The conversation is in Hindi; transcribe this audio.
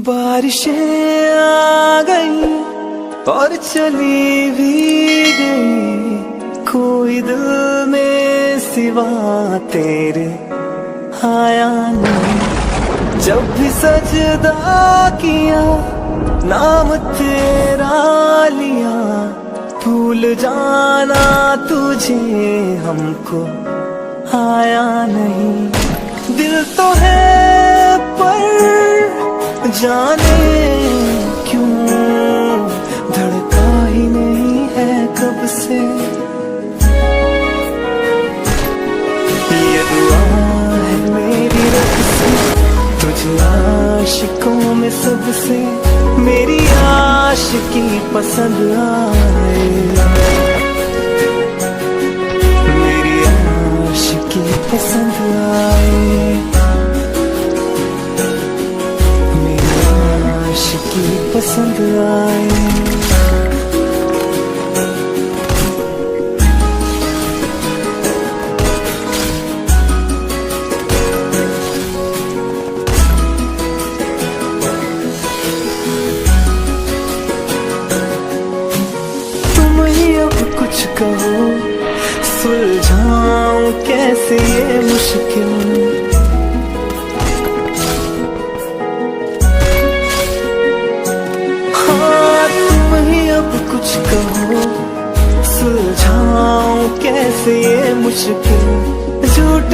बारिशें आ गई और चली भी गई, कोई दिल में सिवा तेरे आया नहीं। जब भी सजदा किया नाम तेरा लिया, भूल जाना तुझे हमको आया नहीं। दिल तो है पर जाने क्यों धड़का ही नहीं है कब से। ये दुआ है मेरी रब से, तुझे आशिकों में सबसे मेरी आशिकी पसंद आए, मेरी आशिकी पसंद आए, मेरी आशिकी पसंद आए। कुछ कहो सुलझाऊं कैसे ये मुश्किल, हाँ तुम ही अब कुछ कहो सुलझाऊं कैसे ये मुश्किल। झूठ